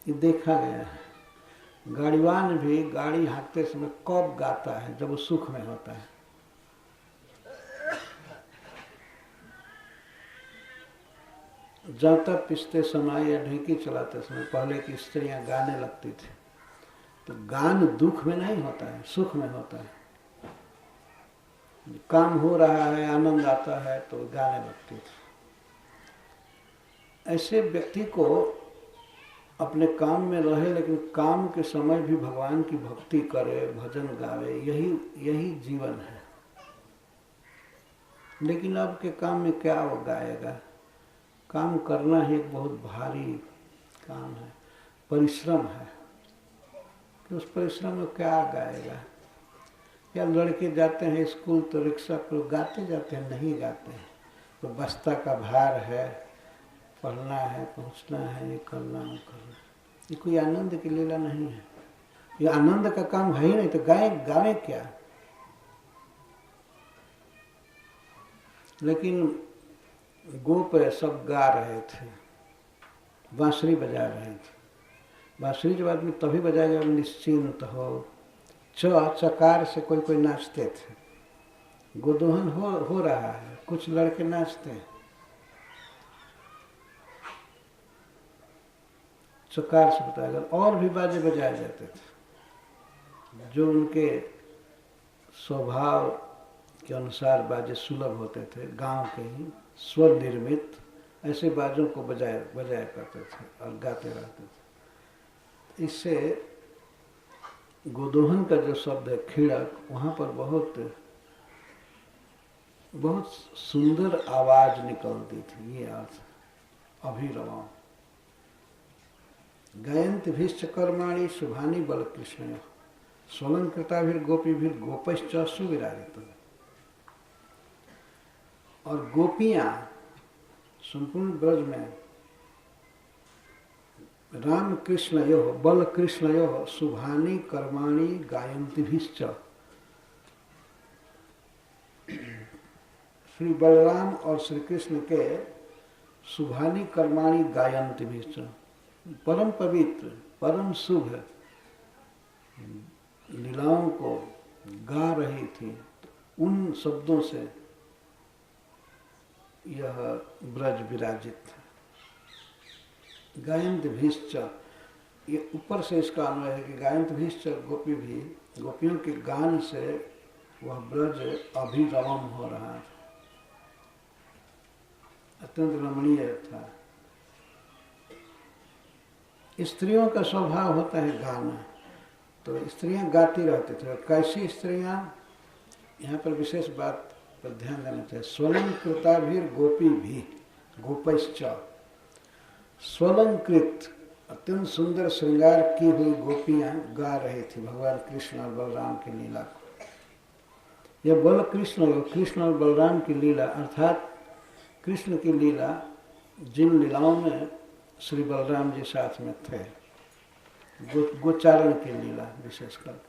ये देखा गया है। गाड़ीवान भी गाड़ी हाँकते समय कब गाता है? जब वो सुख में होता है। जाता पिसते समय या ढेंकी चलाते समय पहले की स्त्रियां गाने लगती थी, तो गान दुख में नहीं होता है, सुख में होता है। काम हो रहा है, आनंद आता है तो गाने लगती थी। ऐसे व्यक्ति को अपने काम में रहे, लेकिन काम के समय भी भगवान की भक्ति करे, भजन गावे, यही जीवन है। लेकिन अब के काम में क्या वो गाएगा? काम करना ही एक बहुत भारी काम है, परिश्रम है। कि उस परिश्रम में क्या गाएगा? या लड़के जाते हैं स्कूल तो रिक्शा पर गाते जाते हैं? नहीं गाते हैं। तो बस्ता का भार है, पढ़ना है, पहुंचना है, ये करना वो करना। ये कोई आनंद की लीला नहीं है, ये आनंद का काम है ही नहीं। तो गावे क्या? लेकिन गोप सब गा रहे थे, बांसुरी बजा रहे थे। बांसुरी जब आदमी तभी बजाएगा निश्चिंत हो। चकार से कोई नाचते थे। गोदोहन हो रहा है, कुछ लड़के नाचते हैं। चकार से बताया, और भी बाजे बजाए जाते थे जो उनके स्वभाव के अनुसार बाजे सुलभ होते थे। गांव के ही स्वर निर्मित ऐसे बाजों को बजाया करते थे और गाते रहते थे। इससे गोदोहन का जो शब्द है खिड़क, वहाँ पर बहुत सुंदर आवाज निकलती थी। ये अर्थ अभिरवाम गायंत भीश्च कर्माणि शुभानि बल कृष्ण स्वलंकृता भी गोपी भी गोपश्च सुविराजित। और गोपियां संपूर्ण ब्रज में राम कृष्णयोः बल कृष्णयोः शुभानि कर्माणि गायन्ति भीश्च। श्री बलराम और श्री कृष्ण के शुभानि कर्माणि गायन्ति भीश्च, परम पवित्र परम शुभ लीलाओं को गा रही थी। तो उन शब्दों से यह ब्रज विराजित था। गायंत भीश्च, ये ऊपर से इसका अन्वय है कि गायंत भीश्च गोपी भी, गोपियों के गान से वह ब्रज अभिरवम हो रहा था, अत्यंत रमणीय था। स्त्रियों का स्वभाव होता है गाना, तो स्त्रियां गाती रहती थी। और कैसी स्त्रियां? यहाँ पर विशेष बात पर ध्यान देना चाहिए। स्वलंकृता भी गोपी भी गोपश्च, स्वलंकृत अत्यंत सुंदर श्रृंगार की हुई गोपियां गा रही थी भगवान कृष्ण और बलराम की लीला को। यह बल कृष्ण और बलराम की लीला, अर्थात कृष्ण की लीला, जिन लीलाओं में श्री बलराम जी साथ में थे, गोचारण की लीला विशेषकर,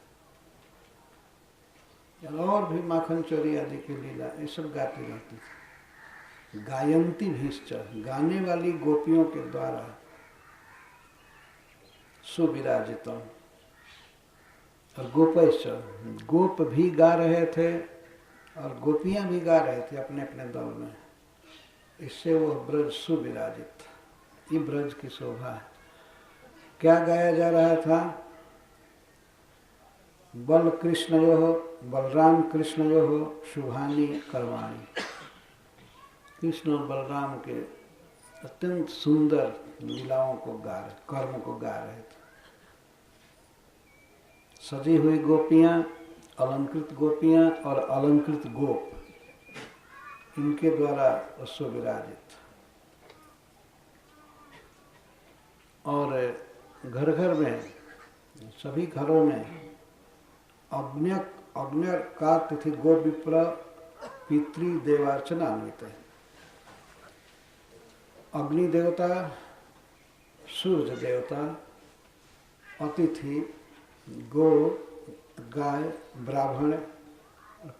और भी माखन चोरी आदि की लीला, ये सब गाती रहती थी। गायंती भीश्च, गाने वाली गोपियों के द्वारा सुविराजितम। और गोपश्च, गोप भी गा रहे थे और गोपियां भी गा रहे थे अपने अपने दल में। इससे वह ब्रज सुविराजित था। ये ब्रज की शोभा है। क्या गाया जा रहा था? बल कृष्णयोः बलराम कृष्णयोः शुभानि कर्माणि। कृष्ण और बलराम के अत्यंत सुंदर लीलाओं को कर्म को गा रहे थे। सजी हुई गोपियां, अलंकृत गोपियां और अलंकृत गोप, इनके द्वारा सुविराजित। और घर घर में, सभी घरों में अग्न्य का तिथि गो विप्र पितृ देवार्चनान्वित है। अग्नि देवता, सूर्य देवता, अतिथि, गो, गाय, ब्राह्मण,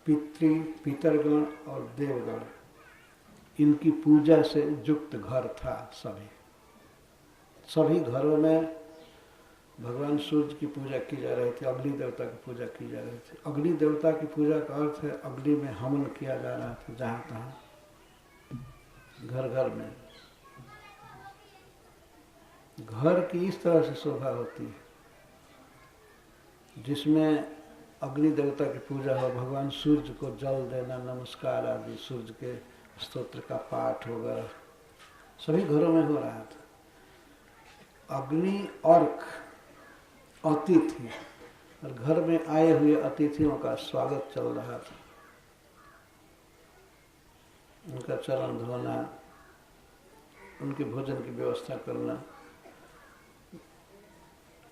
पितरगण और देवगण, इनकी पूजा से युक्त घर था। सभी घरों में भगवान सूर्य की पूजा की जा रही थी, अग्नि देवता की पूजा की जा रही थी। अग्नि देवता की पूजा का अर्थ है अग्नि में हवन किया जा रहा था जहाँ तहाँ, घर घर में। घर की इस तरह से शोभा होती है जिसमें अग्नि देवता की पूजा हो, भगवान सूर्य को जल देना, नमस्कार आदि, सूर्य के स्तोत्र का पाठ होगा, सभी घरों में हो रहा था। अग्नि अर्क अतिथि, और घर में आए हुए अतिथियों का स्वागत चल रहा था, उनका चरण धोना, उनके भोजन की व्यवस्था करना,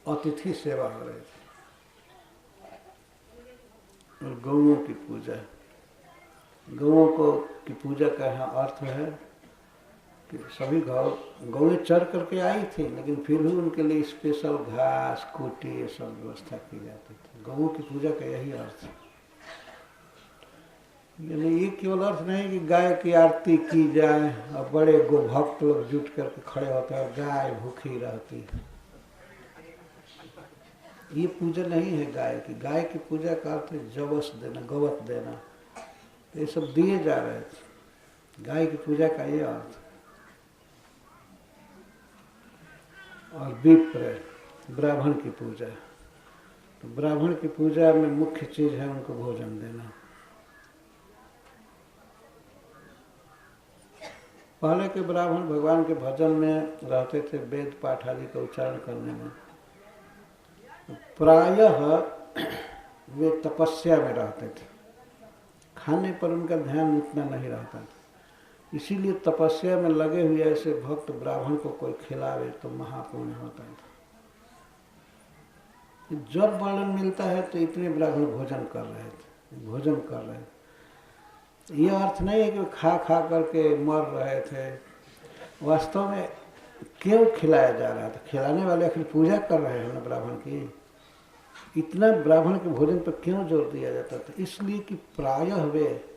अतिथि सेवा हो रही थी। और गौओं की पूजा, गौओं को की पूजा का यहाँ अर्थ है कि सभी गौएं चर करके आई थी, लेकिन फिर भी उनके लिए स्पेशल घास, खूंटी, ये सब व्यवस्था की जाती थी। गौओं की पूजा का यही अर्थ है। यानी ये केवल अर्थ नहीं कि गाय की आरती की जाए और बड़े गोभक्त लोग जुट करके खड़े होते हैं और गाय भूखी रहती है, ये पूजा नहीं है गाय की। गाय की पूजा का अर्थ है जवस देना, गवत देना, तो ये सब दिए जा रहे थे। गाय की पूजा का ये अर्थ। और विप्र, ब्राह्मण की पूजा, तो ब्राह्मण की पूजा में मुख्य चीज है उनको भोजन देना। पहले के ब्राह्मण भगवान के भजन में रहते थे, वेद पाठ आदि का उच्चारण करने में। प्रायः वे तपस्या में रहते थे, खाने पर उनका ध्यान उतना नहीं रहता था। इसीलिए तपस्या में लगे हुए ऐसे भक्त ब्राह्मण को कोई खिलावे तो महापुण्य होता था। जब वर्णन मिलता है तो इतने ब्राह्मण भोजन कर रहे थे। ये अर्थ नहीं है कि खा खा करके मर रहे थे। वास्तव में क्यों खिलाया जा रहा था? खिलाने वाले आखिर पूजा कर रहे हैं ना ब्राह्मण की। इतना ब्राह्मण के भोजन पर क्यों जोर दिया जाता था? इसलिए कि प्रायः वे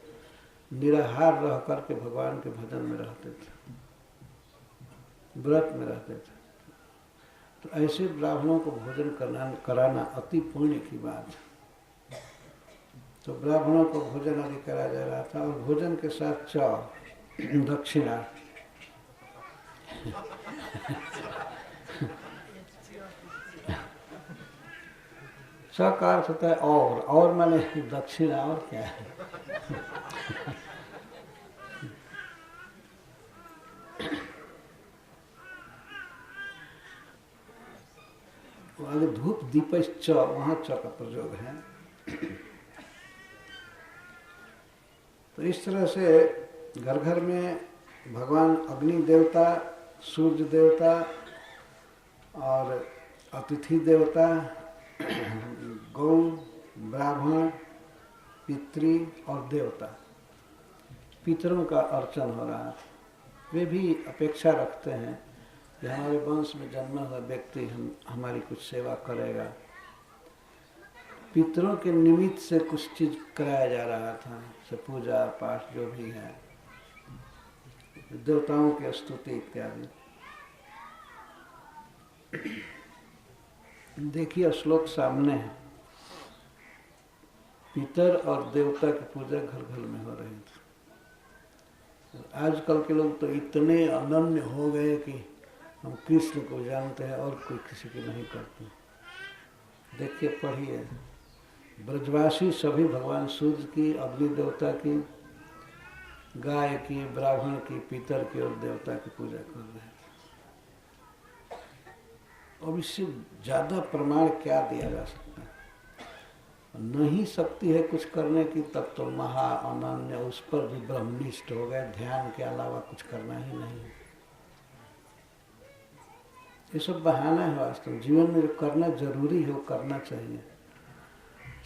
निराहार रह करके भगवान के भजन में रहते थे, व्रत में रहते थे। तो ऐसे ब्राह्मणों को भोजन कराना अति पुण्य की बात है। तो ब्राह्मणों को भोजन आदि कराया जा रहा था, और भोजन के साथ चाव, दक्षिणा। च का अर्थ होता है और माने दक्षिणा, और क्या है? आगे धूप दीप च, वहां च का प्रयोग है। तो इस तरह से घर घर में भगवान अग्नि देवता, सूर्य देवता और अतिथि देवता, गौ, ब्राह्मण, पितृ और देवता, पितरों का अर्चन हो रहा है। वे भी अपेक्षा रखते हैं कि हमारे वंश में जन्मा हुआ व्यक्ति हमारी कुछ सेवा करेगा। पितरों के निमित्त से कुछ चीज कराया जा रहा था, से पूजा पाठ जो भी है, देवताओं की स्तुति इत्यादि। देखिए श्लोक सामने है। पितर और देवता की पूजा घर घर में हो रही थी। आजकल के लोग तो इतने अनन्य हो गए कि हम कृष्ण को जानते हैं और कोई किसी की नहीं करते। देखिए, पढ़िए, ब्रजवासी सभी भगवान सूर्य की, अग्नि देवता की, गाय की, ब्राह्मण की, पितर की और देवता की पूजा कर रहे हैं। अब इससे ज्यादा प्रमाण क्या दिया जा सकता है? नहीं शक्ति है कुछ करने की, तब तो महा अनन्य, उस पर भी ब्रह्मनिष्ठ हो गए। ध्यान के अलावा कुछ करना ही नहीं। ये सब बहाना है। वास्तव जीवन में जो करना जरूरी है वो करना चाहिए।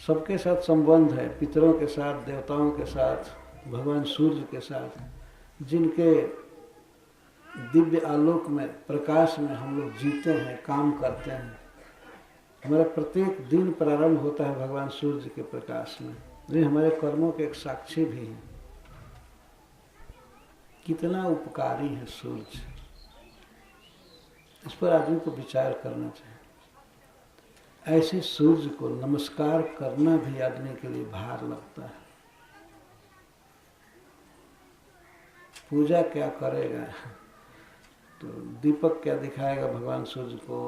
सबके साथ संबंध है, पितरों के साथ, देवताओं के साथ, भगवान सूर्य के साथ, जिनके दिव्य आलोक में, प्रकाश में हम लोग जीते हैं, काम करते हैं। हमारा प्रत्येक दिन प्रारंभ होता है भगवान सूर्य के प्रकाश में। ये हमारे कर्मों के एक साक्षी भी हैं। कितना उपकारी है सूर्य, इस पर आदमी को विचार करना चाहिए। ऐसे सूर्य को नमस्कार करना भी आदमी के लिए भार लगता है। पूजा क्या करेगा, तो दीपक क्या दिखाएगा भगवान सूर्य को,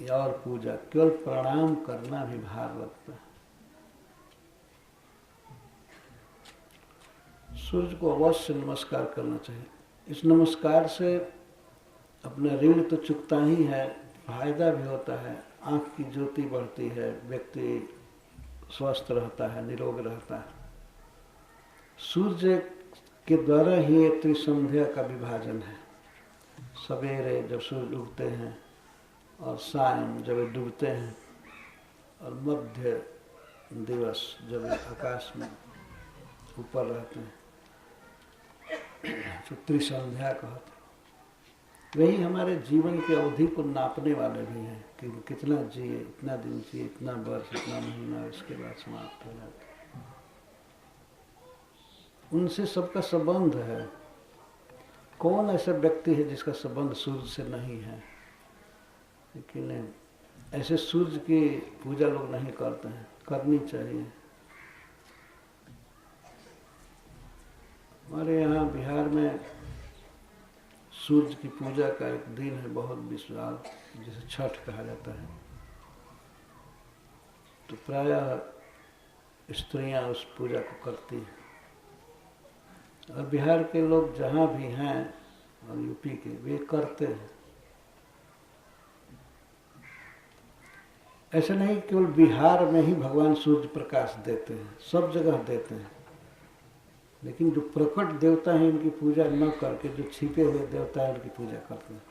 या और पूजा, केवल प्रणाम करना भी भार लगता है। सूर्य को अवश्य नमस्कार करना चाहिए। इस नमस्कार से अपना ऋण तो चुकता ही है, फायदा भी होता है, आँख की ज्योति बढ़ती है, व्यक्ति स्वस्थ रहता है, निरोग रहता है। सूर्य के द्वारा ही ये त्रिसंध्या का विभाजन है। सवेरे जब सूर्य उगते हैं और सायं जब डूबते हैं और मध्य दिवस जब आकाश में ऊपर रहते हैं, तो त्रिसंध्या कहते हैं। वही हमारे जीवन की अवधि को नापने वाले भी हैं कि कितना जिए, इतना दिन जिए, इतना वर्ष, इतना महीना, इसके बाद समाप्त हो जाता है। उनसे सबका संबंध है। कौन ऐसा व्यक्ति है जिसका संबंध सूर्य से नहीं है? लेकिन ऐसे सूर्य की पूजा लोग नहीं करते हैं, करनी चाहिए। हमारे यहाँ बिहार में सूर्य की पूजा का एक दिन है बहुत विशाल, जिसे छठ कहा जाता है। तो प्रायः स्त्रियां उस पूजा को करती हैं, और बिहार के लोग जहाँ भी हैं और यूपी के, वे करते हैं। ऐसा नहीं केवल बिहार में ही भगवान सूर्य प्रकाश देते हैं, सब जगह देते हैं। लेकिन जो प्रकट देवता हैं इनकी पूजा न करके जो छिपे हुए देवता हैं उनकी पूजा करते हैं।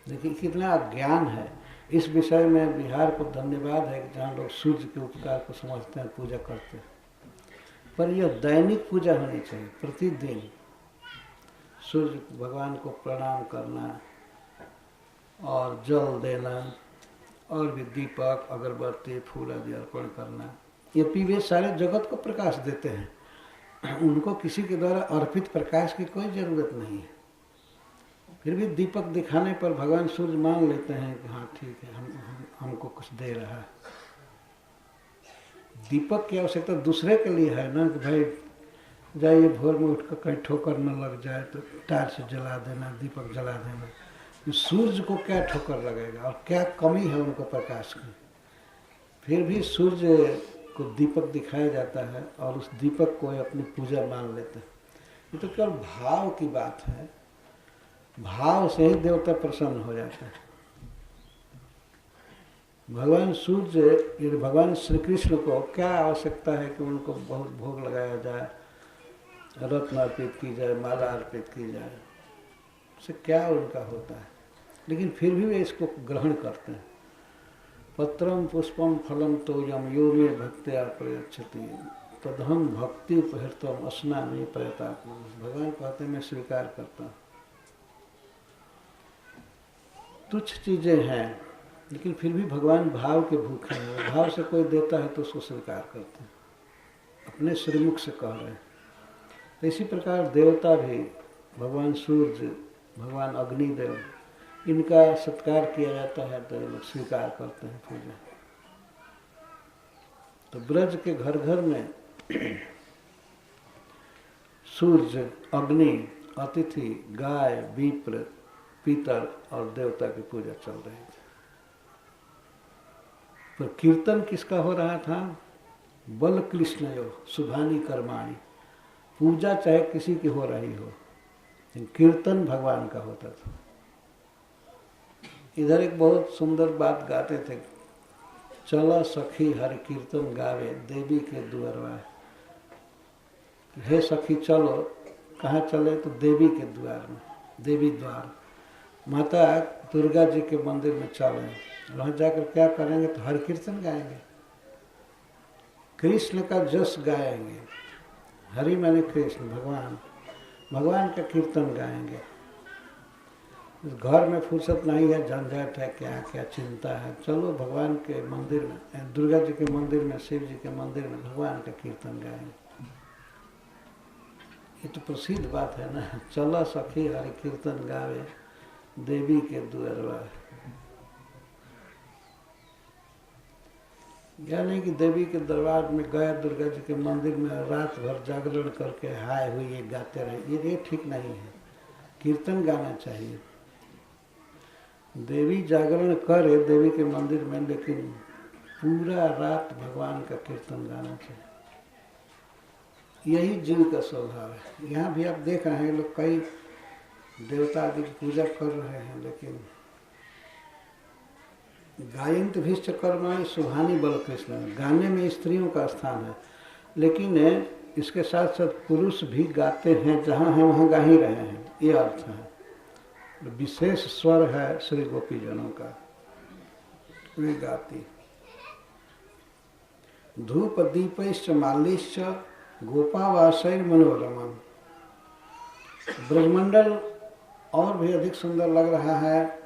देखिए कितना अज्ञान है इस विषय में। बिहार को धन्यवाद है कि जहाँ लोग सूर्य के उपकार को समझते हैं, पूजा करते हैं। पर यह दैनिक पूजा होनी चाहिए, प्रतिदिन सूर्य भगवान को प्रणाम करना और जल देना, और भी दीपक, अगरबत्ती, फूल आदि अर्पण करना। ये वे सारे जगत को प्रकाश देते हैं, उनको किसी के द्वारा अर्पित प्रकाश की कोई जरूरत नहीं है। फिर भी दीपक दिखाने पर भगवान सूर्य मान लेते हैं कि हाँ ठीक है, हमको कुछ दे रहा है। दीपक की आवश्यकता दूसरे के लिए है ना, कि भाई जाइए भोर में उठकर कहीं ठोकर न लग जाए तो टार से जला देना, दीपक जला देना। सूर्य को क्या ठोकर लगेगा और क्या कमी है उनको प्रकाश की? फिर भी सूर्य को दीपक दिखाया जाता है और उस दीपक को अपनी पूजा मान लेते हैं। ये तो केवल भाव की बात है, भाव से ही देवता प्रसन्न हो जाता है। भगवान सूर्य, यदि भगवान श्री कृष्ण को क्या आवश्यकता है कि उनको बहुत भोग लगाया जाए, रत्न अर्पित की जाए, माला अर्पित की जाए, उससे क्या उनका होता है? लेकिन फिर भी वे इसको ग्रहण करते हैं। पत्रम पुष्पम फलम तोयम यो मे भक्त्या प्रयच्छति तदहम भक्ति उपहृतम अस्नामि प्रयतात्मा। भगवान कहते हैं मैं स्वीकार करता हूँ। तुच्छ चीजें हैं, लेकिन फिर भी भगवान भाव के भूखे हैं। भाव से कोई देता है तो उसको स्वीकार करते हैं, अपने श्रीमुख से कह रहे हैं। तो इसी प्रकार देवता भी, भगवान सूर्य, भगवान अग्निदेव, इनका सत्कार किया जाता है तो लोग स्वीकार करते हैं पूजा। तो ब्रज के घर घर में सूर्य, अग्नि, अतिथि, गाय, विप्र, पीतर और देवता की पूजा चल रही थी। पर कीर्तन किसका हो रहा था? बल कृष्णयो शुभानि कर्माणि। पूजा चाहे किसी की हो रही हो, लेकिन कीर्तन भगवान का होता था। इधर एक बहुत सुंदर बात गाते थे, चला सखी हरि कीर्तन गावे देवी के द्वार। हे सखी चलो, कहाँ चले? तो देवी के द्वार में, देवी द्वार, माता दुर्गा जी के मंदिर में चले। वहाँ जाकर क्या करेंगे? तो हरि कीर्तन गाएंगे, कृष्ण का जस गाएंगे। हरि माने कृष्ण, भगवान, भगवान का कीर्तन गाएंगे। घर में फुर्सत नहीं है, झंझट है, क्या क्या चिंता है, चलो भगवान के मंदिर में, दुर्गा जी के मंदिर में, शिव जी के मंदिर में भगवान का कीर्तन गाएंगे। ये तो प्रसिद्ध बात है ना, चला सखी हरि कीर्तन गावे देवी के द्वार। यह नहीं कि देवी के दरबार में गए, दुर्गा जी के मंदिर में रात भर जागरण करके हाय हुई ये गाते रहे, ये ठीक नहीं है। कीर्तन गाना चाहिए। देवी जागरण करे देवी के मंदिर में, लेकिन पूरा रात भगवान का कीर्तन गाना चाहिए। यही जीव का स्वभाव है। यहाँ भी आप देख रहे हैं लोग कई देवता आदि की पूजा कर रहे हैं, लेकिन गायंत भीष्ट कर्माणि शुभानि बल कृष्ण, गाने में स्त्रियों का स्थान है, लेकिन इसके साथ साथ पुरुष भी गाते हैं, जहाँ हैं वहाँ गा ही रहे हैं, ये अर्थ है। विशेष स्वर है श्री गोपी जनों का, वे गाती। धूप दीपैश्च माल्यैश्च गोपावासैर मनोरमम्। ब्रजमंडल और भी अधिक सुंदर लग रहा है।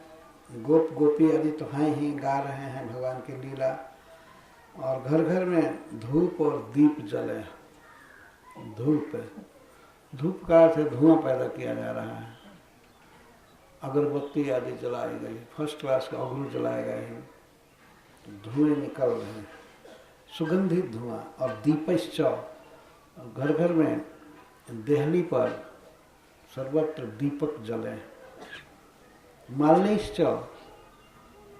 गोप गोपी आदि तो हैं ही, गा रहे हैं भगवान की लीला, और घर घर में धूप और दीप जले। धूप का अर्थ है धुआं पैदा किया जा रहा है। अगरबत्ती आदि जलाई गई, फर्स्ट क्लास का अगरू जलाए गए हैं, धुएं निकल रहे हैं, सुगंधित धुआं। और दीपश्च, घर घर में देहली पर सर्वत्र दीपक जले। माल्यैश्च,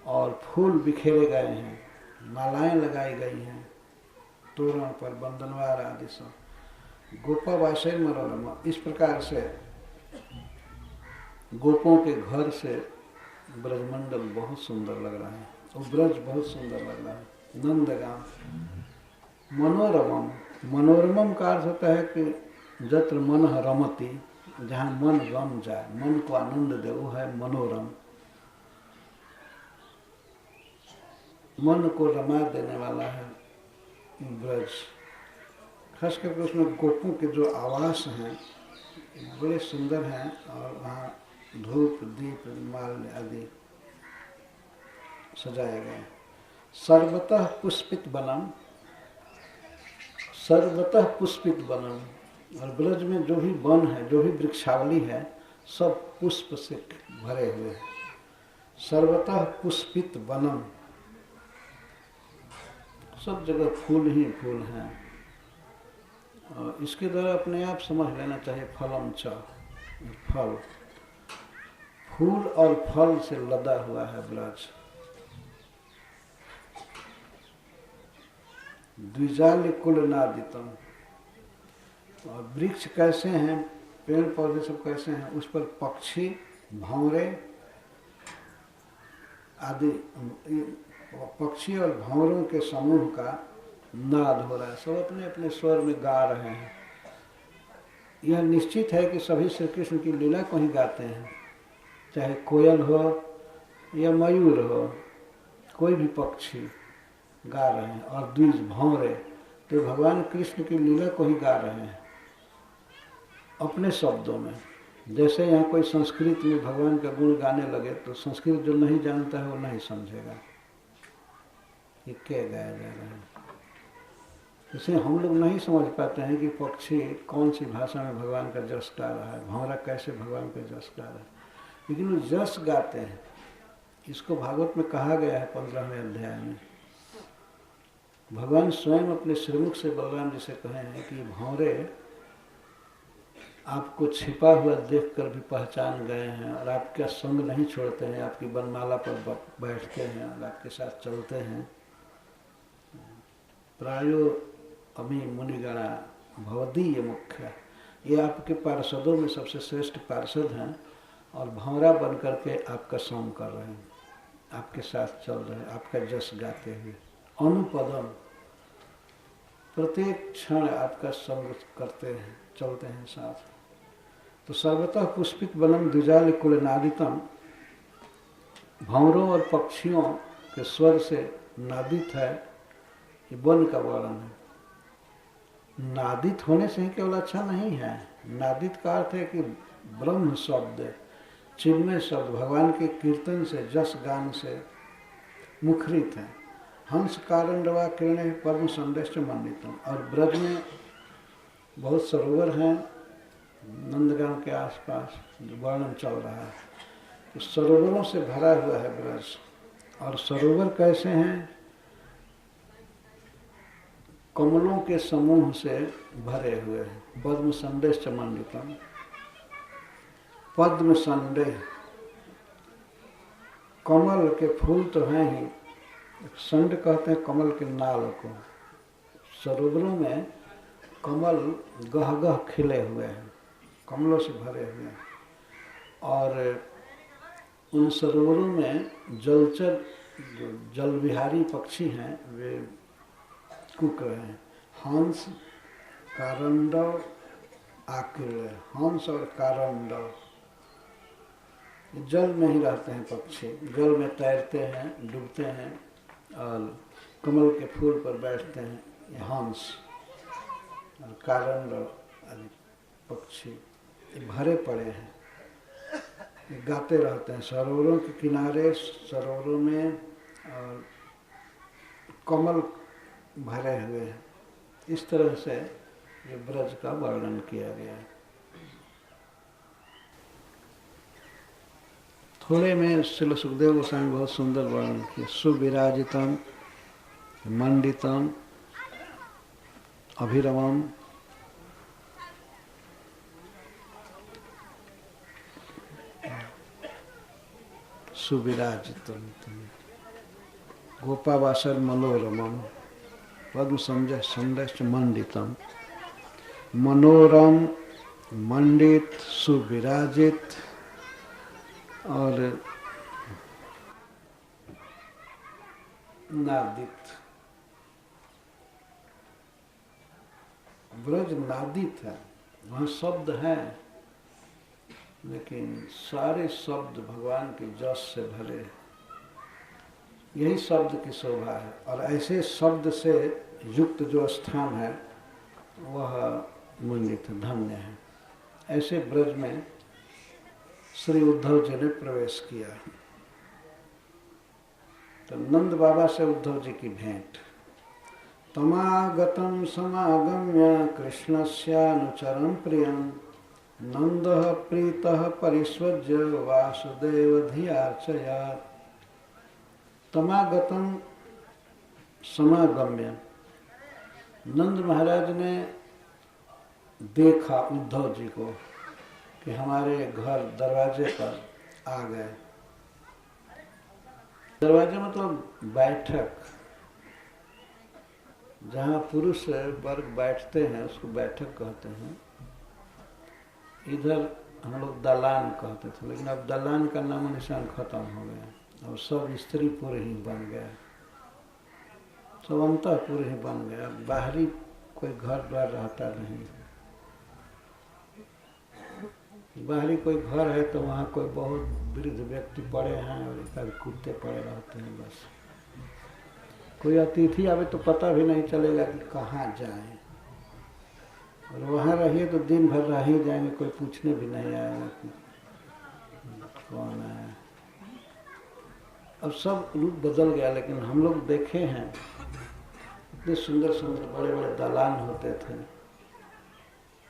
और फूल बिखेरे गए हैं, मालाएं लगाई गई हैं तोरण पर, बंधनवार आदि सब। गोपावासैर मनोरमा, इस प्रकार से गोपों के घर से ब्रजमंडल बहुत सुंदर लग रहा है, और ब्रज बहुत सुंदर लग रहा है। नंदगाम मनोरमम, मनोरमम का अर्थ होता है कि जत्र मनः रमति, जहाँ मन रम जाए, मन को आनंद दे, वो है मनोरम। मन को रमा देने वाला है ब्रज। खास करके उसमें गोपों के जो आवास हैं बड़े सुंदर हैं, और वहाँ धूप दीप माल्य आदि सजाए गए। सर्वतः पुष्पित वनम, सर्वतः पुष्पित वनम, और ब्रज में जो भी वन है, जो भी वृक्षावली है, सब पुष्प से भरे हुए हैं। सर्वतः पुष्पित वनम, सब जगह फूल ही फूल हैं। और इसके द्वारा अपने आप समझ लेना चाहिए फलम च, फल, फूल और फल से लदा हुआ है ब्रज। द्विजाल्य कुल नादितम, और वृक्ष कैसे हैं, पेड़ पौधे सब कैसे हैं, उस पर पक्षी, भंवरे आदि, पक्षी और भंवरों के समूह का नाद हो रहा है। सब अपने अपने स्वर में गा रहे हैं। यह निश्चित है कि सभी श्री कृष्ण की लीला को ही गाते हैं, चाहे कोयल हो या मयूर हो, कोई भी पक्षी गा रहे हैं। और द्विज भंवरे, तो भगवान कृष्ण की लीला को ही गा रहे हैं अपने शब्दों में। जैसे यहाँ कोई संस्कृत में भगवान का गुण गाने लगे, तो संस्कृत जो नहीं जानता है वो नहीं समझेगा कि क्या गाया जा रहा है। इसलिए हम लोग नहीं समझ पाते हैं कि पक्षी कौन सी भाषा में भगवान का जस गा रहा है, भंवरा कैसे भगवान का जस गा रहा है, लेकिन वो जस गाते हैं। इसको भागवत में कहा गया है 15वें अध्याय में। भगवान स्वयं अपने श्रीमुख से बलराम जी से कहे हैं कि भंवरे आपको छिपा हुआ देखकर भी पहचान गए हैं, और आपका संग नहीं छोड़ते हैं, आपकी बनमाला पर बैठते हैं और आपके साथ चलते हैं। प्रायो अमी मुनिगणा भवदीय मुख्य, ये आपके पार्षदों में सबसे श्रेष्ठ पार्षद हैं, और भंवरा बन करके आपका संग कर रहे हैं, आपके साथ चल रहे हैं, आपका जस गाते हुए। अनुपदम, प्रत्येक क्षण आपका संग करते हैं, चलते हैं साथ। तो सर्वतः पुष्पित वनम द्विजाल कुल नादितम, भंवरों और पक्षियों के स्वर से नादित है, ये वन का वर्णन है। नादित होने से ही केवल अच्छा नहीं है, नादित का अर्थ है कि ब्रह्म शब्द, चिन्मय शब्द भगवान के कीर्तन से, जस गान से मुखरित है। हंस कारणवा किरणे परम संदेश मंडितम, और ब्रज में बहुत सरोवर हैं नंदगांव के आसपास, जो वर्णन चल रहा है, तो सरोवरों से भरा हुआ है ब्रज। और सरोवर कैसे हैं, कमलों के समूह से भरे हुए हैं। पद्म संदेश मंडितम, पद्म संदेह, कमल के फूल तो हैं ही, संड कहते हैं कमल के नाल को। सरोवरों में कमल गह गह खिले हुए हैं, कमलों से भरे हुए हैं, और उन सरोवरों में जलचर जो जल विहारी पक्षी हैं वे कूक रहे हैं। हंस, कारंडव, आकिल, हंस और कारंडव जल में ही रहते हैं पक्षी, जल में तैरते हैं, डूबते हैं और कमल के फूल पर बैठते हैं। ये हंस और कारंडव आदि पक्षी भरे पड़े हैं, गाते रहते हैं सरोवरों के किनारे, सरोवरों में, और कमल भरे हुए हैं। इस तरह से ये ब्रज का वर्णन किया गया है। थोड़े में श्रील सुखदेव गोस्वामी बहुत सुंदर वर्णन किया। सुविराजितम, मंडितम, अभिरमम, सुविराजितम, गोपावासर मनोरमम, पद्म संदेश मंडितम, मनोरम, मंडित, सुविराजित और नादित। ब्रज नादित है, वहाँ शब्द हैं लेकिन सारे शब्द भगवान के जस से भरे हैं। यही शब्द की शोभा है, और ऐसे शब्द से युक्त जो स्थान है वह मंडित धन्य है। ऐसे ब्रज में श्री उद्धव जी ने प्रवेश किया। तो नंद बाबा से उद्धव जी की भेंट। तमागतम समागम्य कृष्णस्यानुचरं प्रियं नंदः प्रीतः परिस्वज्य वासुदेव धियार्चयात्। तमागतम समागम्य, नंद महाराज ने देखा उद्धव जी को कि हमारे घर दरवाजे पर आ गए। दरवाजे मतलब बैठक, जहाँ पुरुष वर्ग बैठते हैं उसको बैठक कहते हैं। इधर हम लोग दलान कहते थे, लेकिन अब दलान का नामो निशान खत्म हो गया, अब सब स्त्री पुर ही बन गया, सब अंतःपुर ही बन गया। बाहरी कोई घर द्वार रहता नहीं। बाहरी कोई घर है तो वहाँ कोई बहुत वृद्ध व्यक्ति पड़े हैं और एक कुत्ते पड़े रहते हैं बस। कोई अतिथि आवे तो पता भी नहीं चलेगा कि कहाँ जाएं, और वहाँ रहिए तो दिन भर रह ही जाएंगे, कोई पूछने भी नहीं आएगा कि कौन है। अब सब रूप बदल गया, लेकिन हम लोग देखे हैं इतने सुंदर सुंदर बड़े बड़े दलान होते थे।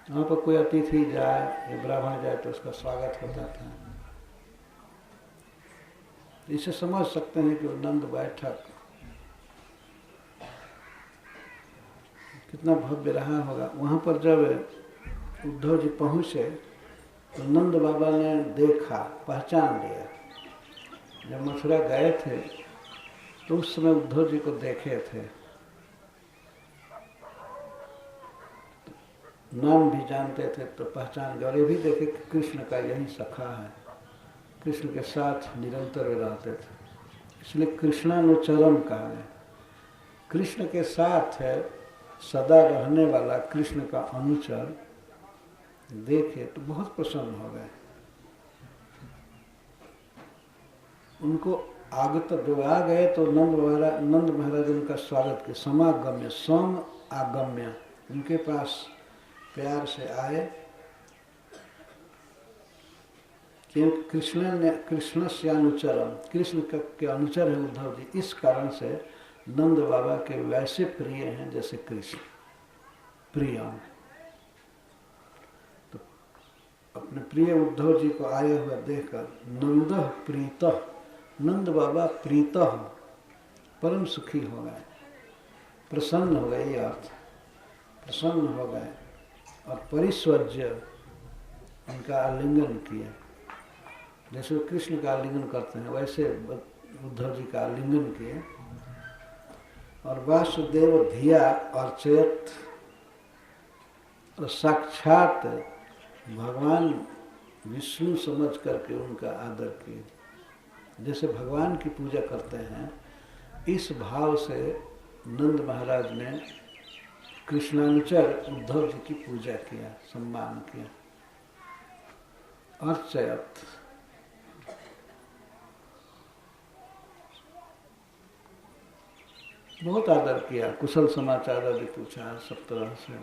वहाँ पर कोई अतिथि जाए या ब्राह्मण जाए तो उसका स्वागत होता था। इसे समझ सकते हैं कि वो नंद बैठक कितना भव्य रहा होगा। वहाँ पर जब उद्धव जी पहुँचे तो नंद बाबा ने देखा, पहचान लिया। जब मथुरा गए थे तो उस समय उद्धव जी को देखे थे, नाम भी जानते थे तो पहचान गए। और ये भी देखे कि कृष्ण का यही सखा है, कृष्ण के साथ निरंतर रहते थे, इसलिए कृष्णानुचरम कहा है। कृष्ण के साथ है सदा रहने वाला कृष्ण का अनुचर देखे तो बहुत प्रसन्न हो गए। उनको आगत जो आ गए तो नंद महाराज उनका स्वागत के समागम्य, सम आगम्य, उनके पास प्यार से आए। क्योंकि कृष्ण से अनुचरम, कृष्ण के अनुचर है उद्धव जी, इस कारण से नंद बाबा के वैसे प्रिय हैं जैसे कृष्ण प्रिय। तो अपने प्रिय उद्धव जी को आए हुए देखकर नंद प्रीतः, नंद बाबा प्रीतः परम सुखी हो गए। प्रसन्न हो गए, ये अर्थ, प्रसन्न हो गए और परिस्वज्य उनका आलिंगन किया। जैसे वो कृष्ण का आलिंगन करते हैं वैसे उद्धव जी का आलिंगन किए और वासुदेव धिया अर्चयत, और साक्षात भगवान विष्णु समझ करके उनका आदर किए। जैसे भगवान की पूजा करते हैं इस भाव से नंद महाराज ने कृष्णानुचर उद्धव जी की पूजा किया, सम्मान किया। अर्चयत, बहुत आदर किया, कुशल समाचार आदि पूछा, सब तरह से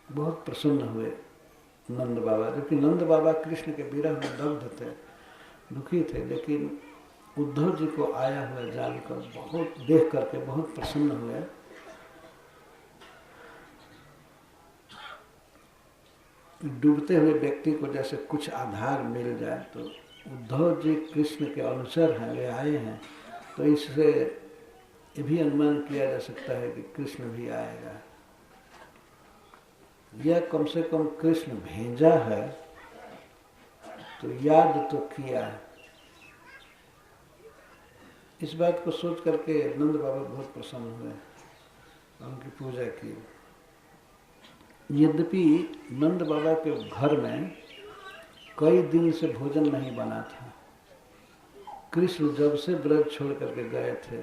बहुत प्रसन्न हुए नंद बाबा। जबकि नंद बाबा कृष्ण के विरह में दग्ध थे, दुखी थे, लेकिन उद्धव जी को आया हुआ जानकर बहुत, देख करके बहुत प्रसन्न हुए। डूबते हुए व्यक्ति को जैसे कुछ आधार मिल जाए, तो उद्धव जी कृष्ण के अनुचर हैं, वे आए हैं, तो इससे ये भी अनुमान किया जा सकता है कि कृष्ण भी आएगा। यह कम से कम कृष्ण भेजा है तो याद तो किया है। इस बात को सोच करके नंद बाबा बहुत प्रसन्न हुए, उनकी पूजा की। यद्यपि नंद बाबा के घर में कई दिन से भोजन नहीं बना था। कृष्ण जब से व्रत छोड़ करके गए थे,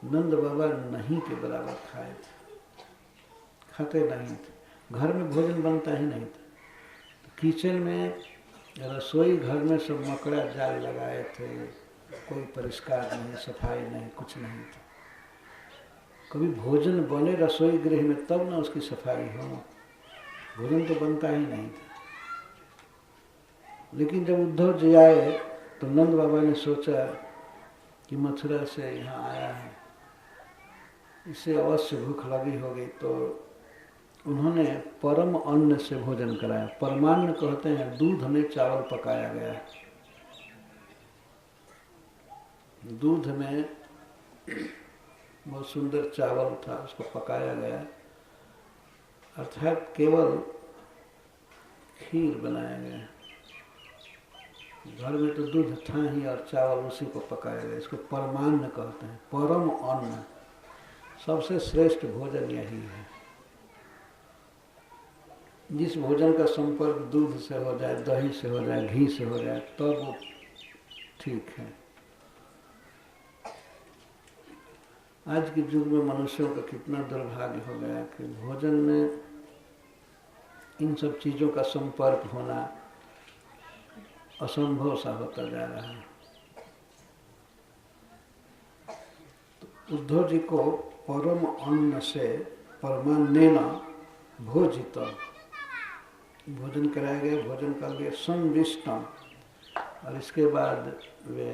नंद बाबा नहीं के बराबर खाए थे, खाते नहीं थे, घर में भोजन बनता ही नहीं था। किचन में, रसोई घर में सब मकड़ा जाल लगाए थे, कोई परिष्कार नहीं, सफाई नहीं, कुछ नहीं था। कभी भोजन बने रसोई गृह में तब ना उसकी सफाई हो, भोजन तो बनता ही नहीं था। लेकिन जब उद्धव जी आए तो नंद बाबा ने सोचा कि मथुरा से यहाँ आया है, इसे अवश्य भूख लगी होगी, तो उन्होंने परम अन्न से भोजन कराया। परमान्न कहते हैं दूध में चावल पकाया गया है। दूध में बहुत सुंदर चावल था, उसको पकाया गया, अर्थात केवल खीर बनाया गया। घर में तो दूध था ही और चावल उसी को पकाया गया। इसको परमान्न कहते हैं, परम अन्न, सबसे श्रेष्ठ भोजन यही है। जिस भोजन का संपर्क दूध से हो जाए, दही से हो जाए, घी से हो जाए, तब वो ठीक है। आज के युग में मनुष्यों का कितना दुर्भाग्य हो गया कि भोजन में इन सब चीज़ों का संपर्क होना असंभव सा होता जा रहा है। तो उद्धव जी को परम अन्न से परमान्नेन भोजित, भोजन कराया गया, भोजन कर लिए, संविष्टम, और इसके बाद वे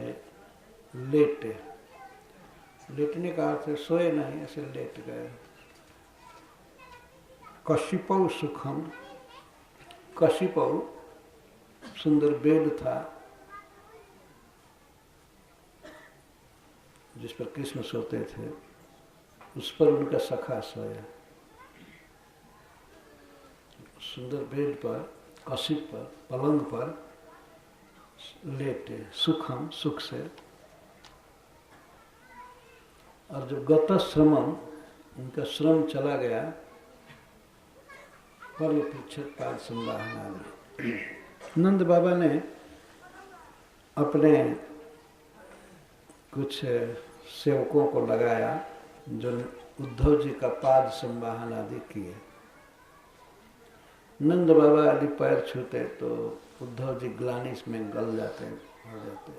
लेटे। लेटने का अर्थ है सोए नहीं, ऐसे लेट गए। कशिपौ सुखम, कशिपौ सुंदर बेड था जिस पर कृष्ण सोते थे, उस पर उनका सखा सोया। सुंदर बेड पर, कशिप पर, पलंग पर लेटे, सुखम, सुख से। और जब गत श्रमम, उनका श्रम चला गया, पर पृच्छत पाद संवाहना, नंद बाबा ने अपने कुछ सेवकों को लगाया जो उद्धव जी का पाद संवाहन आदि किए। नंद बाबा आदि पैर छूते तो उद्धव जी ग्लानिस में गल जाते, हो जाते।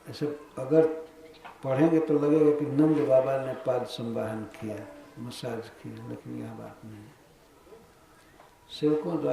ऐसे अगर पढ़ेंगे तो लगेगा कि नंद बाबा ने पाद संवाहन किया, मसाज किया, लेकिन यह बात नहीं। सेवकों द्वारा